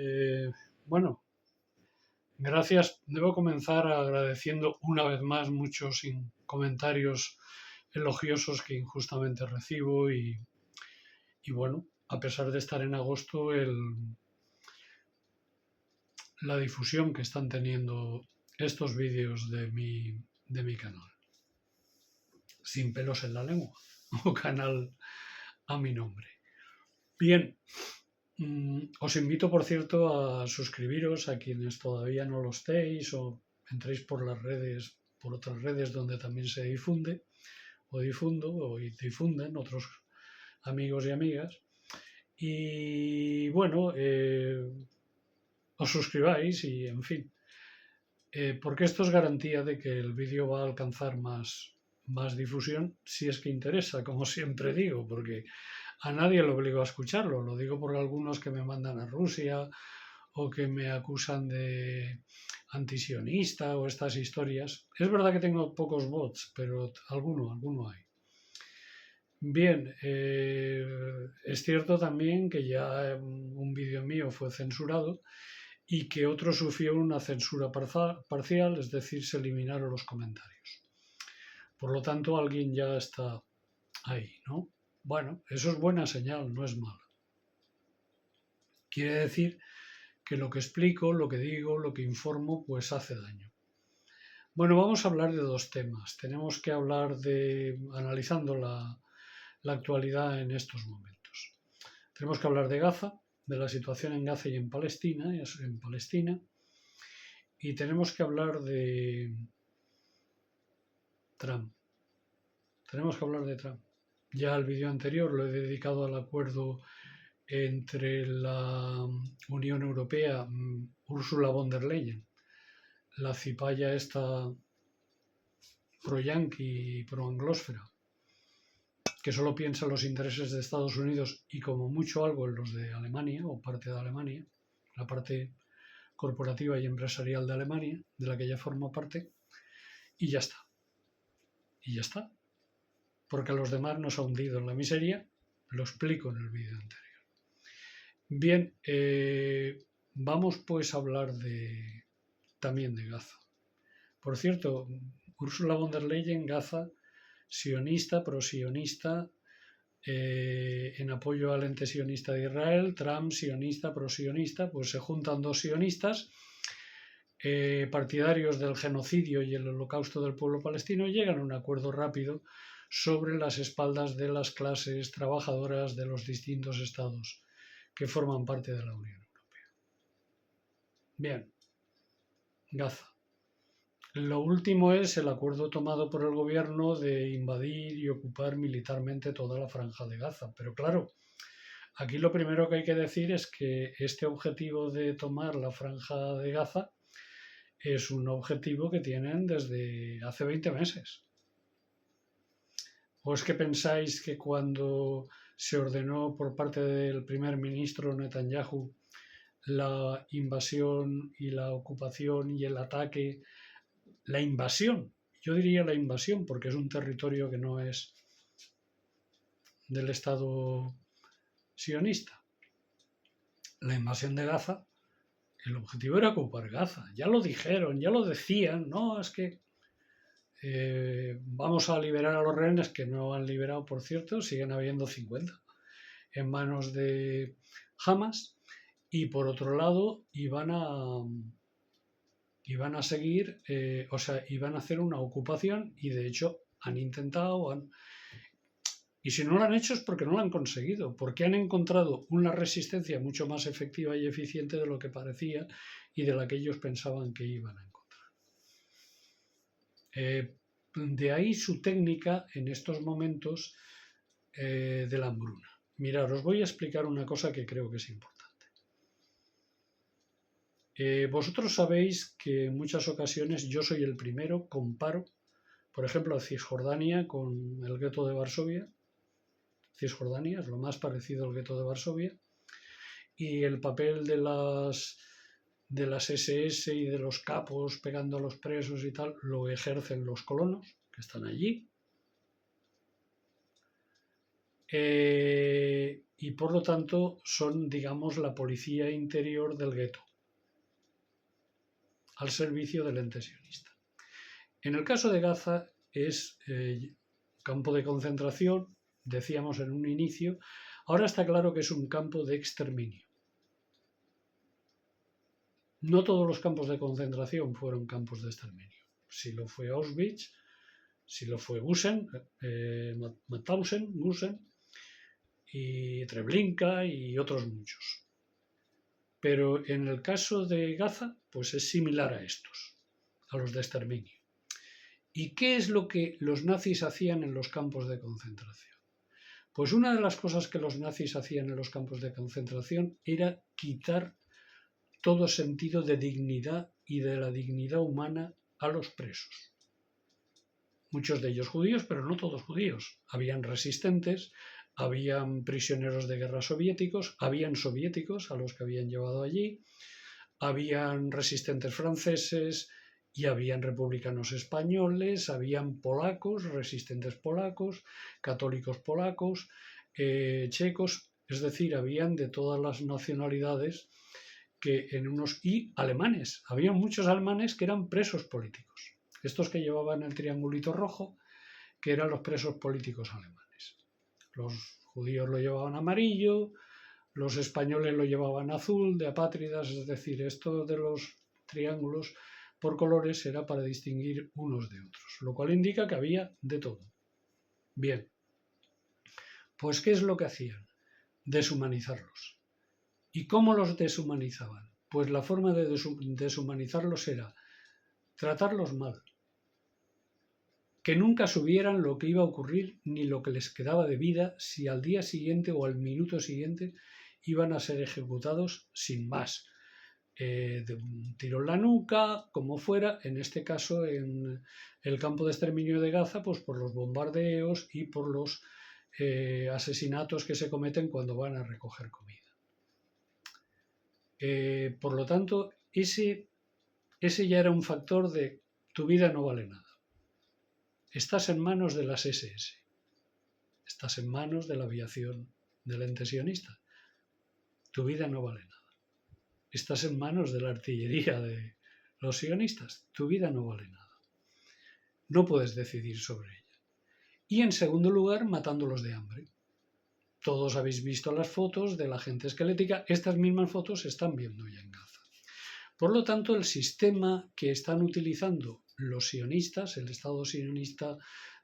Eh, bueno, gracias. Debo comenzar agradeciendo una vez más muchos comentarios elogiosos que injustamente recibo y bueno, a pesar de estar en agosto, la difusión que están teniendo estos vídeos de mi canal, sin pelos en la lengua, o canal a mi nombre. Bien, os invito, por cierto, a suscribiros a quienes todavía no lo estéis o entréis por las redes, por otras redes donde también se difunde o difunden otros amigos y amigas. Y bueno, os suscribáis y en fin, porque esto es garantía de que el vídeo va a alcanzar más difusión si es que interesa, como siempre digo, porque a nadie lo obligo a escucharlo, lo digo por algunos que me mandan a Rusia o que me acusan de antisionista o estas historias. Es verdad que tengo pocos bots, pero alguno hay. Bien, es cierto también que ya un vídeo mío fue censurado y que otro sufrió una censura parcial, es decir, se eliminaron los comentarios. Por lo tanto, alguien ya está ahí, ¿no? Bueno, eso es buena señal, no es mala. Quiere decir que lo que explico, lo que digo, lo que informo, pues hace daño. Bueno, vamos a hablar de dos temas. Tenemos que hablar analizando la actualidad en estos momentos. Tenemos que hablar de Gaza, de la situación en Gaza y en Palestina, y tenemos que hablar de Trump. Tenemos que hablar de Trump. Ya el vídeo anterior lo he dedicado al acuerdo entre la Unión Europea, Ursula von der Leyen, la cipaya esta pro-yanqui y pro-anglósfera, que solo piensa en los intereses de Estados Unidos y como mucho algo en los de Alemania o parte de Alemania, la parte corporativa y empresarial de Alemania, de la que ella forma parte, y ya está. Y ya está. Porque a los demás nos ha hundido en la miseria, lo explico en el vídeo anterior. Bien, vamos pues a hablar también de Gaza. Por cierto, Ursula von der Leyen, Gaza, sionista, pro-sionista, en apoyo al ente sionista de Israel, Trump, sionista, pro-sionista, pues se juntan dos sionistas, partidarios del genocidio y el holocausto del pueblo palestino, y llegan a un acuerdo rápido sobre las espaldas de las clases trabajadoras de los distintos estados que forman parte de la Unión Europea. Bien, Gaza. Lo último es el acuerdo tomado por el gobierno de invadir y ocupar militarmente toda la franja de Gaza. Pero claro, aquí lo primero que hay que decir es que este objetivo de tomar la franja de Gaza es un objetivo que tienen desde hace 20 meses. ¿O es que pensáis que cuando se ordenó por parte del primer ministro Netanyahu la invasión y la ocupación y el ataque, la invasión, yo diría la invasión porque es un territorio que no es del Estado sionista, la invasión de Gaza, el objetivo era ocupar Gaza, ya lo dijeron, ya lo decían, no, es que vamos a liberar a los rehenes que no han liberado, por cierto, siguen habiendo 50 en manos de Hamas, y por otro lado iban a seguir, iban a hacer una ocupación y de hecho han intentado, y si no lo han hecho es porque no lo han conseguido, porque han encontrado una resistencia mucho más efectiva y eficiente de lo que parecía y de la que ellos pensaban que iban a encontrar. De ahí su técnica en estos momentos de la hambruna. Mirad, os voy a explicar una cosa que creo que es importante. Vosotros sabéis que en muchas ocasiones yo soy el primero, comparo, por ejemplo, a Cisjordania con el gueto de Varsovia. Cisjordania es lo más parecido al gueto de Varsovia, y el papel de las SS y de los capos pegando a los presos y tal lo ejercen los colonos que están allí. y por lo tanto son, digamos, la policía interior del gueto, al servicio del ente sionista. En el caso de Gaza es campo de concentración, decíamos en un inicio, ahora está claro que es un campo de exterminio. No todos los campos de concentración fueron campos de exterminio. Si lo fue Auschwitz, si lo fue Mauthausen, Gusen y Treblinka y otros muchos. Pero en el caso de Gaza, pues es similar a estos, a los de exterminio. ¿Y qué es lo que los nazis hacían en los campos de concentración? Pues una de las cosas que los nazis hacían en los campos de concentración era quitar todo sentido de dignidad y de la dignidad humana a los presos. Muchos de ellos judíos, pero no todos judíos. Habían resistentes, habían prisioneros de guerra soviéticos, habían soviéticos a los que habían llevado allí, habían resistentes franceses y habían republicanos españoles, habían polacos, resistentes polacos, católicos polacos, checos, es decir, habían de todas las nacionalidades y alemanes. Había muchos alemanes que eran presos políticos. Estos que llevaban el triangulito rojo, que eran los presos políticos alemanes. Los judíos lo llevaban amarillo, los españoles lo llevaban azul, de apátridas, es decir, esto de los triángulos por colores era para distinguir unos de otros, lo cual indica que había de todo. Bien, pues ¿qué es lo que hacían? Deshumanizarlos. ¿Y cómo los deshumanizaban? Pues la forma de deshumanizarlos era tratarlos mal, que nunca supieran lo que iba a ocurrir ni lo que les quedaba de vida si al día siguiente o al minuto siguiente iban a ser ejecutados sin más, de un tiro en la nuca, como fuera, en este caso en el campo de exterminio de Gaza, pues por los bombardeos y por los asesinatos que se cometen cuando van a recoger comida. Por lo tanto, ese ya era un factor de tu vida no vale nada. Estás en manos de las SS. Estás en manos de la aviación del ente sionista. Tu vida no vale nada. Estás en manos de la artillería de los sionistas. Tu vida no vale nada. No puedes decidir sobre ella. Y en segundo lugar, matándolos de hambre. Todos habéis visto las fotos de la gente esquelética. Estas mismas fotos se están viendo ya en Gaza. Por lo tanto, el sistema que están utilizando los sionistas, el Estado sionista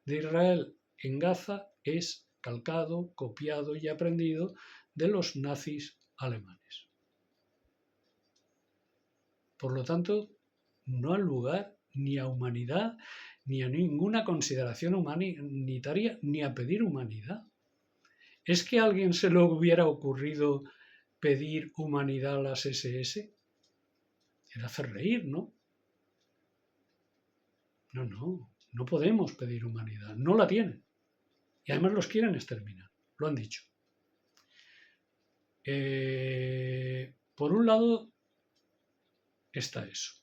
de Israel en Gaza, es calcado, copiado y aprendido de los nazis alemanes. Por lo tanto, no hay lugar ni a humanidad, ni a ninguna consideración humanitaria, ni a pedir humanidad. ¿Es que a alguien se le hubiera ocurrido pedir humanidad a las SS? Era hacer reír, ¿no? No podemos pedir humanidad, no la tienen. Y además los quieren exterminar, lo han dicho. Por un lado está eso.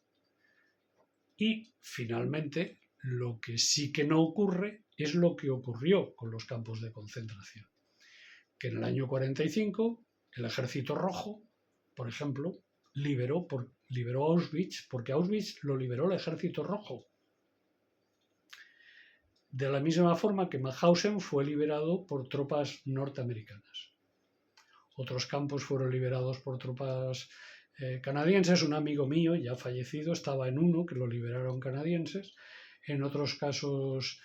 Y finalmente, lo que sí que no ocurre es lo que ocurrió con los campos de concentración. Que en el año 45 el Ejército Rojo, por ejemplo, liberó Auschwitz, porque Auschwitz lo liberó el Ejército Rojo. De la misma forma que Mauthausen fue liberado por tropas norteamericanas. Otros campos fueron liberados por tropas canadienses. Un amigo mío, ya fallecido, estaba en uno que lo liberaron canadienses. En otros casos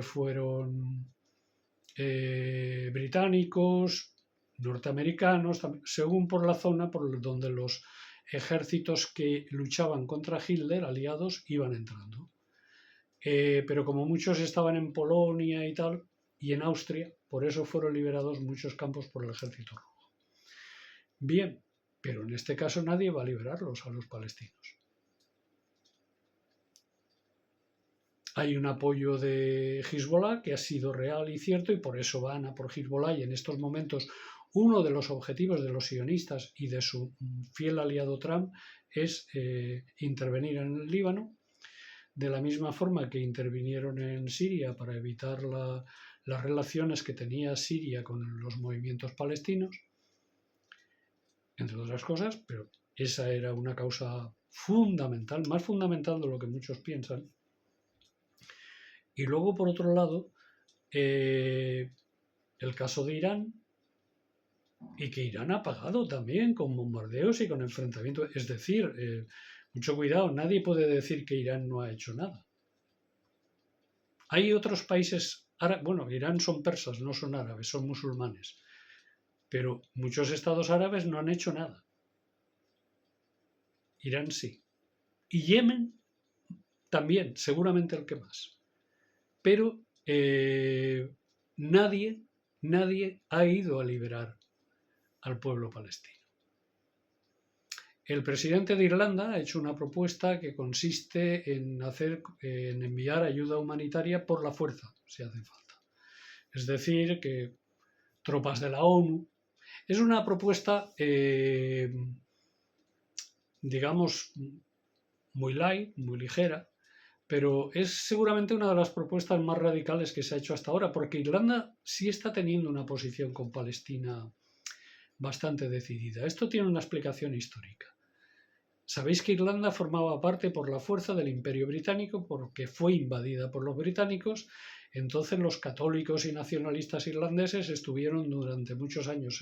fueron británicos, norteamericanos, según por la zona por donde los ejércitos que luchaban contra Hitler, aliados, iban entrando. Pero como muchos estaban en Polonia y tal, y en Austria, por eso fueron liberados muchos campos por el Ejército Rojo. Bien, pero en este caso nadie va a liberarlos a los palestinos. Hay un apoyo de Hezbollah que ha sido real y cierto, y por eso van a por Hezbollah, y en estos momentos uno de los objetivos de los sionistas y de su fiel aliado Trump es intervenir en el Líbano, de la misma forma que intervinieron en Siria para evitar la las relaciones que tenía Siria con los movimientos palestinos, entre otras cosas, pero esa era una causa fundamental, más fundamental de lo que muchos piensan. Y luego, por otro lado, el caso de Irán, y que Irán ha pagado también con bombardeos y con enfrentamientos. Es decir, mucho cuidado, nadie puede decir que Irán no ha hecho nada. Hay otros países, bueno, Irán son persas, no son árabes, son musulmanes, pero muchos estados árabes no han hecho nada. Irán sí. Y Yemen también, seguramente el que más. Pero nadie ha ido a liberar al pueblo palestino. El presidente de Irlanda ha hecho una propuesta que consiste en enviar ayuda humanitaria por la fuerza, si hace falta. Es decir, que tropas de la ONU. Es una propuesta, digamos, muy light, muy ligera, pero es seguramente una de las propuestas más radicales que se ha hecho hasta ahora, porque Irlanda sí está teniendo una posición con Palestina bastante decidida. Esto tiene una explicación histórica. Sabéis que Irlanda formaba parte por la fuerza del Imperio Británico porque fue invadida por los británicos. Entonces los católicos y nacionalistas irlandeses estuvieron durante muchos años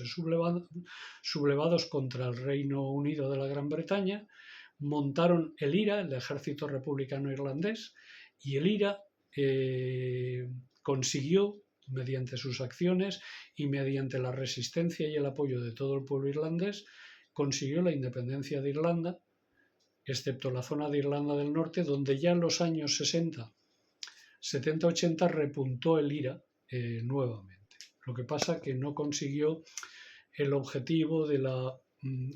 sublevados contra el Reino Unido de la Gran Bretaña, montaron el IRA, el Ejército Republicano Irlandés, y el IRA consiguió, mediante sus acciones y mediante la resistencia y el apoyo de todo el pueblo irlandés, consiguió la independencia de Irlanda, excepto la zona de Irlanda del Norte, donde ya en los años 70-80 repuntó el IRA nuevamente. Lo que pasa que no consiguió el objetivo de la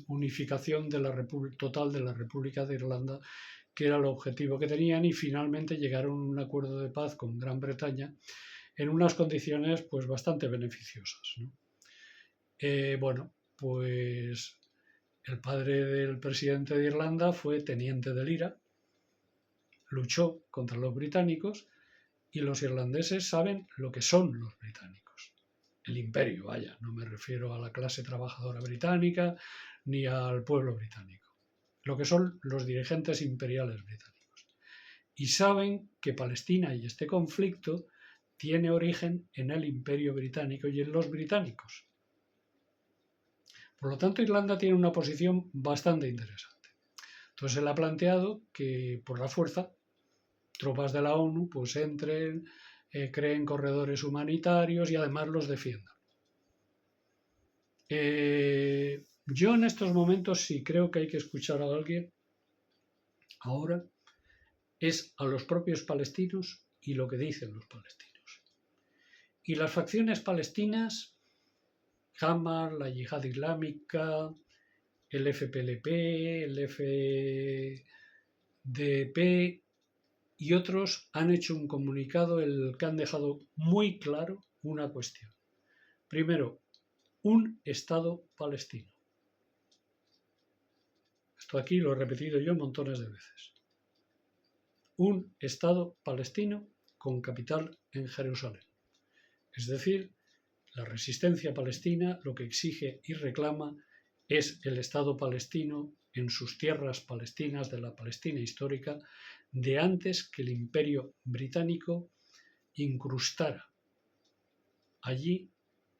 unificación de total de la República de Irlanda, que era el objetivo que tenían, y finalmente llegaron a un acuerdo de paz con Gran Bretaña en unas condiciones pues bastante beneficiosas, ¿no? Bueno, pues el padre del presidente de Irlanda fue teniente del IRA, luchó contra los británicos, y los irlandeses saben lo que son los británicos. El imperio, vaya, no me refiero a la clase trabajadora británica ni al pueblo británico. Lo que son los dirigentes imperiales británicos. Y saben que Palestina y este conflicto tiene origen en el imperio británico y en los británicos. Por lo tanto, Irlanda tiene una posición bastante interesante. Entonces él ha planteado que por la fuerza tropas de la ONU pues entren, creen corredores humanitarios y además los defiendan. Yo en estos momentos sí creo que hay que escuchar a alguien ahora, es a los propios palestinos y lo que dicen los palestinos. Y las facciones palestinas, Hamas, la Yihad Islámica, el FPLP, el FDP y otros han hecho un comunicado que han dejado muy claro una cuestión. Primero, un Estado palestino. Esto aquí lo he repetido yo montones de veces. Un Estado palestino con capital en Jerusalén. Es decir, la resistencia palestina lo que exige y reclama es el Estado palestino en sus tierras palestinas de la Palestina histórica, de antes que el Imperio Británico incrustara allí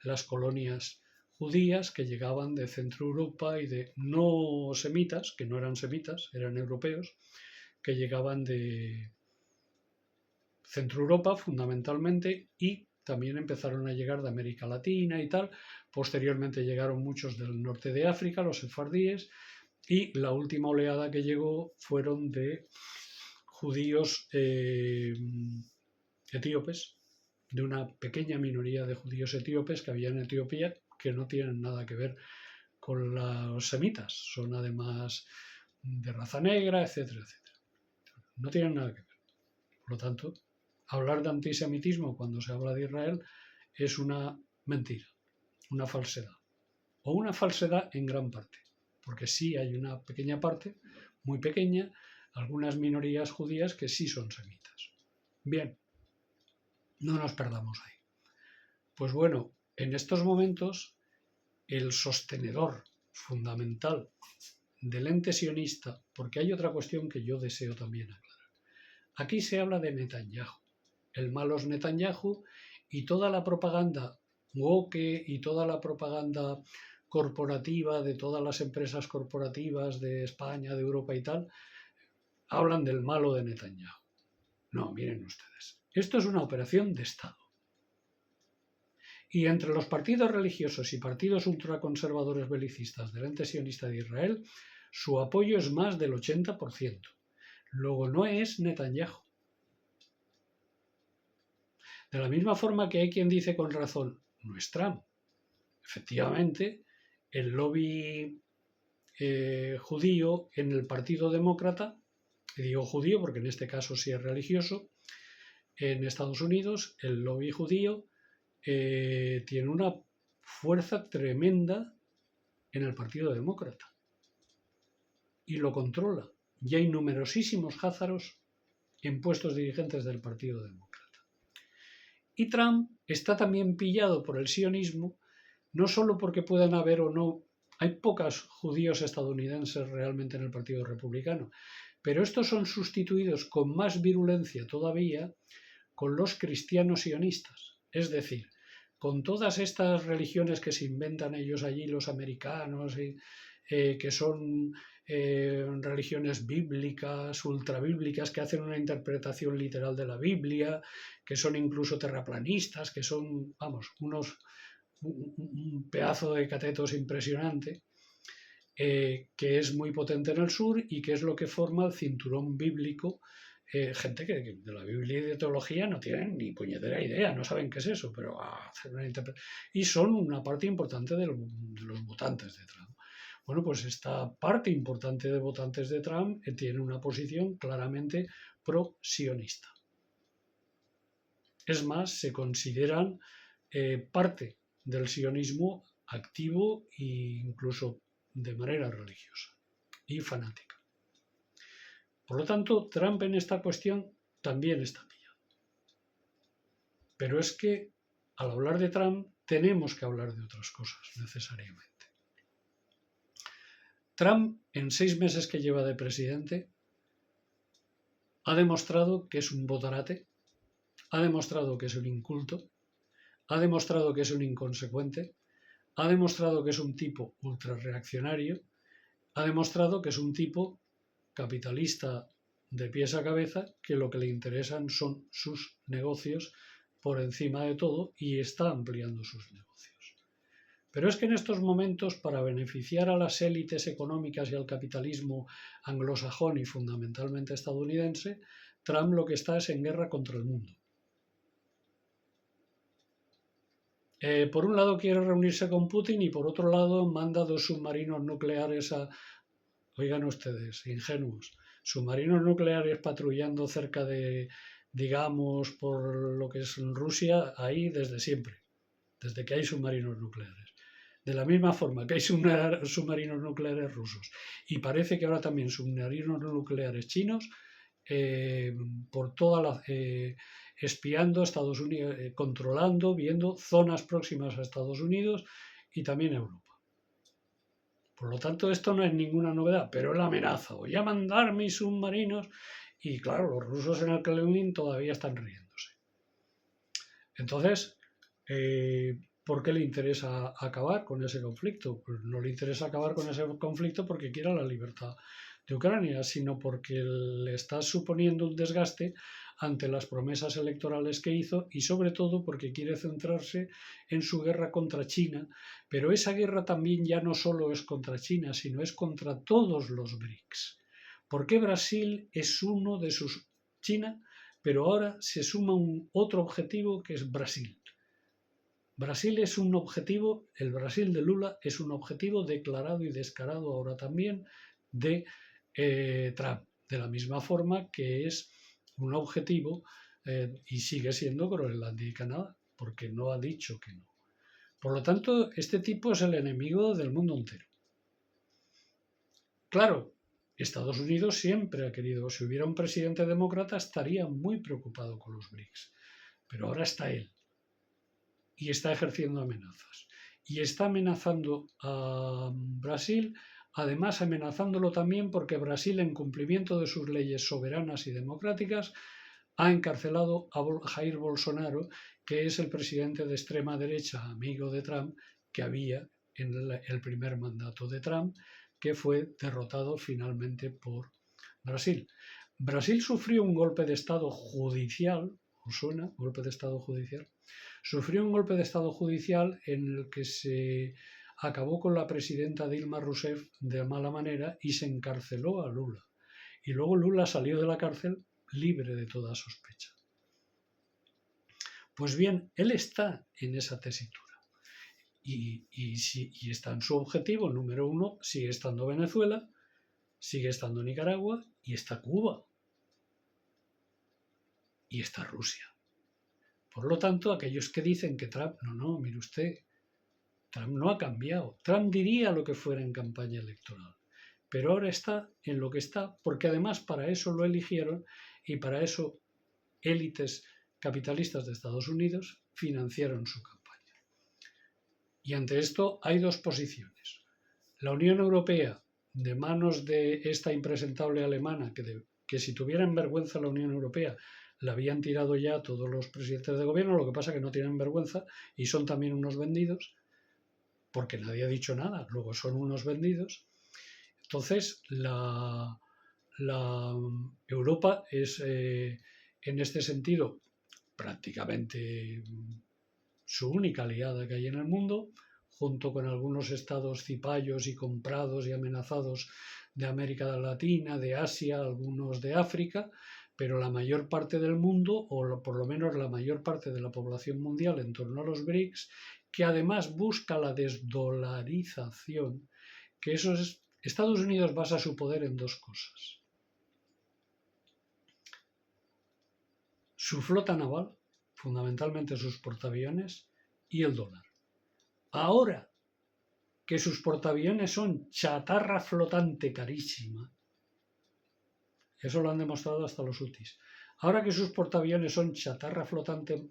las colonias judías que llegaban de Centro Europa y de no semitas, que no eran semitas, eran europeos, que llegaban de Centro Europa fundamentalmente, y también empezaron a llegar de América Latina y tal. Posteriormente llegaron muchos del norte de África, los sefardíes, y la última oleada que llegó fueron de judíos etíopes, de una pequeña minoría de judíos etíopes que había en Etiopía, que no tienen nada que ver con los semitas, son además de raza negra, etcétera, etcétera. No tienen nada que ver. Por lo tanto, hablar de antisemitismo cuando se habla de Israel es una mentira, una falsedad. O una falsedad en gran parte, porque sí hay una pequeña parte, muy pequeña, algunas minorías judías que sí son semitas. Bien, no nos perdamos ahí. Pues bueno, en estos momentos el sostenedor fundamental del ente sionista, porque hay otra cuestión que yo deseo también aclarar. Aquí se habla de Netanyahu. El malo es Netanyahu y toda la propaganda woke y toda la propaganda corporativa de todas las empresas corporativas de España, de Europa y tal, hablan del malo de Netanyahu. No, miren ustedes, esto es una operación de Estado. Y entre los partidos religiosos y partidos ultraconservadores belicistas del ente sionista de Israel, su apoyo es más del 80%. Luego no es Netanyahu. De la misma forma que hay quien dice con razón, no es Trump. Efectivamente, el lobby judío en el Partido Demócrata, y digo judío porque en este caso sí es religioso, en Estados Unidos el lobby judío tiene una fuerza tremenda en el Partido Demócrata y lo controla. Y hay numerosísimos házaros en puestos dirigentes del Partido Demócrata. Y Trump está también pillado por el sionismo, no solo porque puedan haber o no, hay pocos judíos estadounidenses realmente en el Partido Republicano, pero estos son sustituidos con más virulencia todavía con los cristianos sionistas, es decir, con todas estas religiones que se inventan ellos allí, los americanos, que son religiones bíblicas, ultrabíblicas, que hacen una interpretación literal de la Biblia, que son incluso terraplanistas, que son, vamos, un pedazo de catetos impresionante, que es muy potente en el sur y que es lo que forma el cinturón bíblico. Gente que de la Biblia y de teología no tienen ni puñetera idea, no saben qué es eso, pero hacen una interpretación. Y son una parte importante de los votantes de Trump. Bueno, pues esta parte importante de votantes de Trump tiene una posición claramente pro-sionista. Es más, se consideran parte del sionismo activo e incluso de manera religiosa y fanática. Por lo tanto, Trump en esta cuestión también está pillado. Pero es que al hablar de Trump tenemos que hablar de otras cosas necesariamente. Trump, en 6 meses que lleva de presidente, ha demostrado que es un botarate, ha demostrado que es un inculto, ha demostrado que es un inconsecuente, ha demostrado que es un tipo ultrarreaccionario, ha demostrado que es un tipo capitalista de pies a cabeza, que lo que le interesan son sus negocios por encima de todo y está ampliando sus negocios. Pero es que en estos momentos, para beneficiar a las élites económicas y al capitalismo anglosajón y fundamentalmente estadounidense, Trump lo que está es en guerra contra el mundo. Por un lado quiere reunirse con Putin y por otro lado manda 2 submarinos nucleares a... Oigan ustedes, ingenuos, submarinos nucleares patrullando cerca de, digamos, por lo que es Rusia, ahí desde siempre, desde que hay submarinos nucleares. De la misma forma que hay submarinos nucleares rusos y parece que ahora también submarinos nucleares chinos, por toda la... espiando a Estados Unidos, controlando, viendo zonas próximas a Estados Unidos y también a Europa. Por lo tanto, esto no es ninguna novedad, pero es la amenaza. Voy a mandar mis submarinos y claro, los rusos en el Kremlin todavía están riéndose. Entonces, ¿por qué le interesa acabar con ese conflicto? Pues no le interesa acabar con ese conflicto porque quiera la libertad de Ucrania, sino porque le está suponiendo un desgaste ante las promesas electorales que hizo y sobre todo porque quiere centrarse en su guerra contra China, pero esa guerra también ya no solo es contra China, sino es contra todos los BRICS. Porque Brasil es uno de sus... China, pero ahora se suma un otro objetivo que es Brasil. Brasil es un objetivo, el Brasil de Lula es un objetivo declarado y descarado ahora también de Trump, de la misma forma que es un objetivo y sigue siendo Groenlandia y Canadá, porque no ha dicho que no. Por lo tanto, este tipo es el enemigo del mundo entero. Claro, Estados Unidos siempre ha querido, si hubiera un presidente demócrata, estaría muy preocupado con los BRICS, pero ahora está él. y está ejerciendo amenazas. Y está amenazando a Brasil, además amenazándolo también porque Brasil, en cumplimiento de sus leyes soberanas y democráticas, ha encarcelado a Jair Bolsonaro, que es el presidente de extrema derecha, amigo de Trump, que había en el primer mandato de Trump, que fue derrotado finalmente por Brasil. Brasil sufrió un golpe de Estado judicial, ¿os suena? Golpe de Estado judicial. Sufrió un golpe de Estado judicial en el que se acabó con la presidenta Dilma Rousseff de mala manera y se encarceló a Lula. Y luego Lula salió de la cárcel libre de toda sospecha. Pues bien, él está en esa tesitura. Y está en su objetivo número 1, sigue estando Venezuela, sigue estando Nicaragua y está Cuba. Y está Rusia. Por lo tanto, aquellos que dicen que Trump, no, mire usted, Trump no ha cambiado. Trump diría lo que fuera en campaña electoral. Pero ahora está en lo que está, porque además para eso lo eligieron y para eso élites capitalistas de Estados Unidos financiaron su campaña. Y ante esto hay dos posiciones. La Unión Europea, de manos de esta impresentable alemana, que si tuvieran vergüenza la Unión Europea, la habían tirado ya todos los presidentes de gobierno, lo que pasa es que no tienen vergüenza y son también unos vendidos, porque nadie ha dicho nada, luego son unos vendidos. Entonces, la Europa es, en este sentido, prácticamente su única aliada que hay en el mundo, junto con algunos estados cipayos y comprados y amenazados de América Latina, de Asia, algunos de África, pero la mayor parte del mundo, o por lo menos la mayor parte de la población mundial en torno a los BRICS, que además busca la desdolarización, que eso es, Estados Unidos basa su poder en dos cosas. Su flota naval, fundamentalmente sus portaaviones, y el dólar. Ahora que sus portaaviones son chatarra flotante carísima, eso lo han demostrado hasta los hutis, ahora que sus portaaviones son chatarra flotante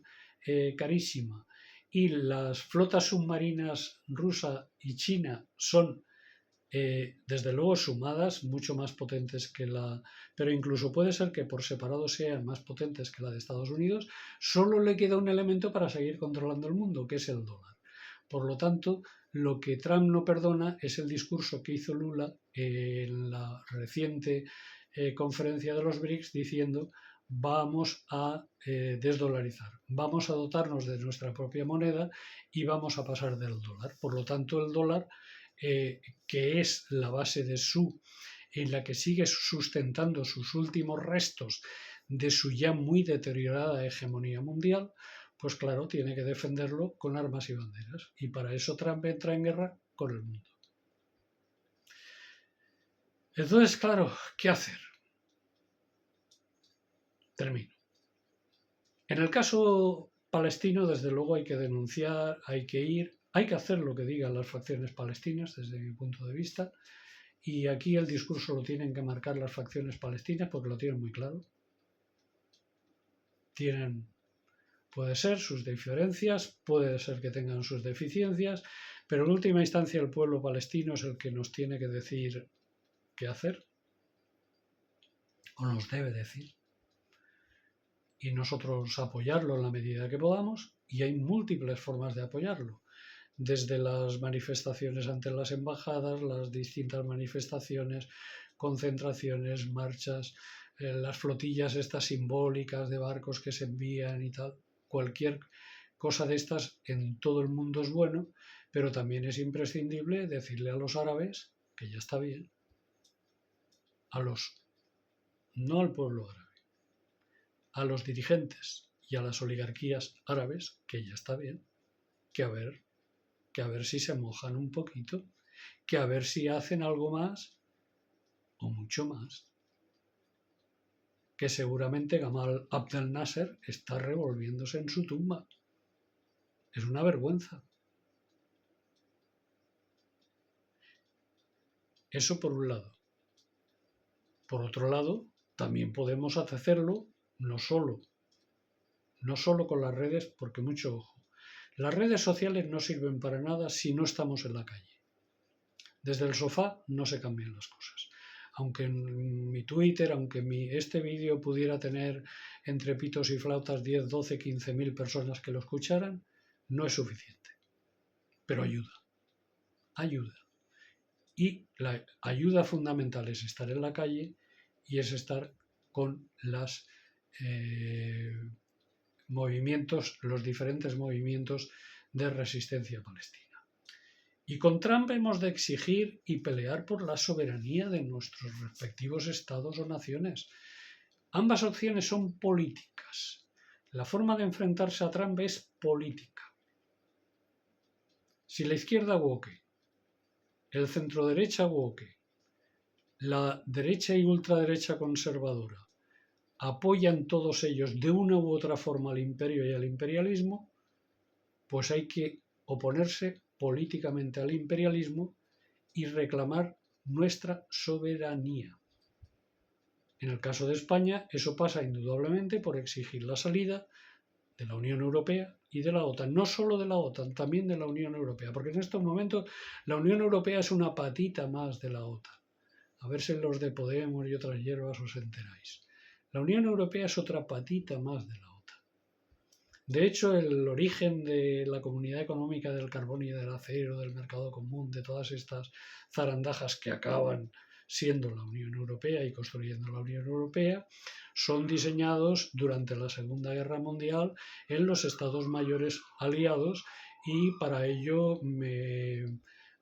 carísima y las flotas submarinas rusa y china son desde luego sumadas mucho más potentes que pero incluso puede ser que por separado sean más potentes que la de Estados Unidos, solo le queda un elemento para seguir controlando el mundo, que es el dólar. Por lo tanto, lo que Trump no perdona es el discurso que hizo Lula en la reciente conferencia de los BRICS diciendo: vamos a desdolarizar, vamos a dotarnos de nuestra propia moneda y vamos a pasar del dólar. Por lo tanto, el dólar, que es la base en la que sigue sustentando sus últimos restos de su ya muy deteriorada hegemonía mundial, pues claro, tiene que defenderlo con armas y banderas. Y para eso Trump entra en guerra con el mundo. Entonces, claro, ¿qué hacer? Termino. En el caso palestino, desde luego hay que denunciar, hay que hacer lo que digan las facciones palestinas desde mi punto de vista, y aquí el discurso lo tienen que marcar las facciones palestinas porque lo tienen muy claro. Puede ser sus diferencias, puede ser que tengan sus deficiencias, pero en última instancia el pueblo palestino es el que nos tiene que decir qué hacer, o nos debe decir, y nosotros apoyarlo en la medida que podamos, y hay múltiples formas de apoyarlo, desde las manifestaciones ante las embajadas, las distintas manifestaciones, concentraciones, marchas, las flotillas estas simbólicas de barcos que se envían y tal. Cualquier cosa de estas en todo el mundo es bueno, pero también es imprescindible decirle a los árabes que ya está bien, no al pueblo árabe, a los dirigentes y a las oligarquías árabes que ya está bien, que a ver si se mojan un poquito, que a ver si hacen algo más o mucho más, que seguramente Gamal Abdel Nasser está revolviéndose en su tumba. Es una vergüenza. Eso por un lado. Por otro lado, también podemos hacerlo no solo con las redes, porque mucho ojo, Las redes sociales no sirven para nada si no estamos en la calle. Desde el sofá no se cambian las cosas. Aunque en mi Twitter, aunque este vídeo pudiera tener entre pitos y flautas 10, 12, 15.000 personas que lo escucharan, no es suficiente. Pero ayuda. Ayuda. Y la ayuda fundamental es estar en la calle y es estar con los diferentes movimientos de resistencia palestina. Y con Trump hemos de exigir y pelear por la soberanía de nuestros respectivos estados o naciones. Ambas opciones son políticas. La forma de enfrentarse a Trump es política. Si la izquierda woke, el centroderecha woke, la derecha y ultraderecha conservadora apoyan todos ellos de una u otra forma al imperio y al imperialismo, pues hay que oponerse políticamente al imperialismo y reclamar nuestra soberanía. En el caso de España, eso pasa indudablemente por exigir la salida de la Unión Europea y de la OTAN. No solo de la OTAN, también de la Unión Europea, porque en estos momentos la Unión Europea es una patita más de la OTAN. A ver si los de Podemos y otras hierbas os enteráis. La Unión Europea es otra patita más de la OTAN. De hecho, el origen de la Comunidad Económica del Carbón y del Acero, del Mercado Común, de todas estas zarandajas que acaban siendo la Unión Europea y construyendo la Unión Europea, son diseñados durante la Segunda Guerra Mundial en los Estados Mayores aliados, y para ello me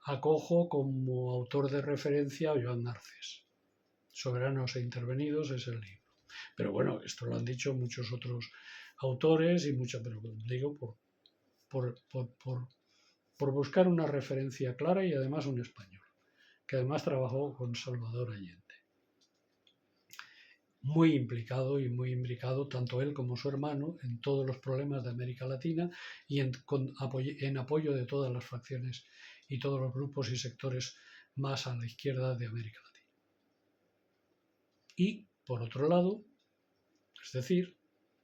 acojo como autor de referencia a Joan Garcés. Soberanos e intervenidos es el libro. Pero bueno, esto lo han dicho muchos otros autores y pero digo por buscar una referencia clara, y además un español, que además trabajó con Salvador Allende. Muy implicado y muy imbricado, tanto él como su hermano, en todos los problemas de América Latina y en apoyo de todas las facciones y todos los grupos y sectores más a la izquierda de América Latina. Y, por otro lado, es decir,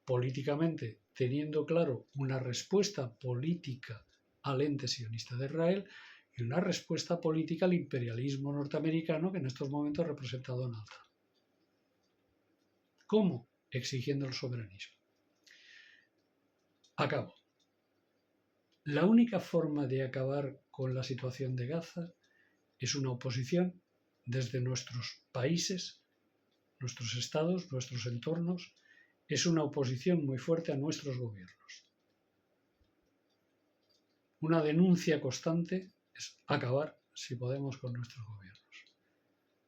políticamente, teniendo claro una respuesta política al ente sionista de Israel y una respuesta política al imperialismo norteamericano que en estos momentos representa Donald Trump. ¿Cómo? Exigiendo el soberanismo. Acabo. La única forma de acabar con la situación de Gaza es una oposición desde nuestros países, nuestros estados, nuestros entornos. Es una oposición muy fuerte a nuestros gobiernos. Una denuncia constante es acabar, si podemos, con nuestros gobiernos,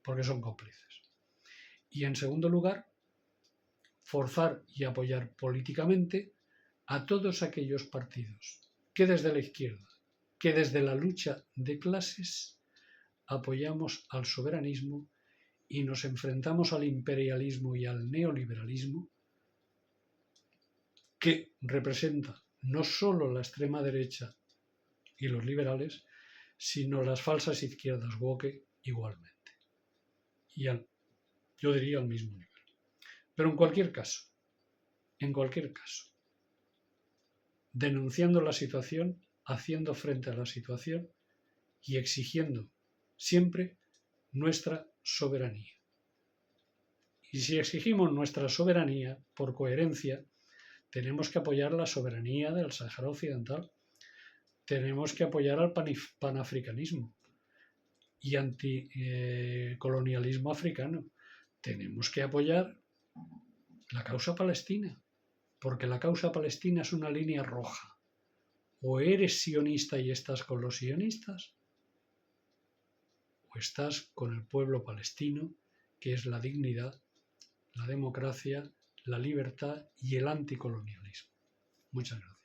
porque son cómplices. Y en segundo lugar, forzar y apoyar políticamente a todos aquellos partidos que desde la izquierda, que desde la lucha de clases apoyamos al soberanismo y nos enfrentamos al imperialismo y al neoliberalismo, que representa no solo la extrema derecha y los liberales, sino las falsas izquierdas woke igualmente. Y yo diría al mismo nivel. Pero en cualquier caso, denunciando la situación, haciendo frente a la situación y exigiendo siempre nuestra soberanía. Y si exigimos nuestra soberanía, por coherencia, tenemos que apoyar la soberanía del Sáhara Occidental. Tenemos que apoyar al panafricanismo y anticolonialismo africano. Tenemos que apoyar la causa palestina, porque la causa palestina es una línea roja. O eres sionista y estás con los sionistas, o estás con el pueblo palestino, que es la dignidad, la democracia, la libertad y el anticolonialismo. Muchas gracias.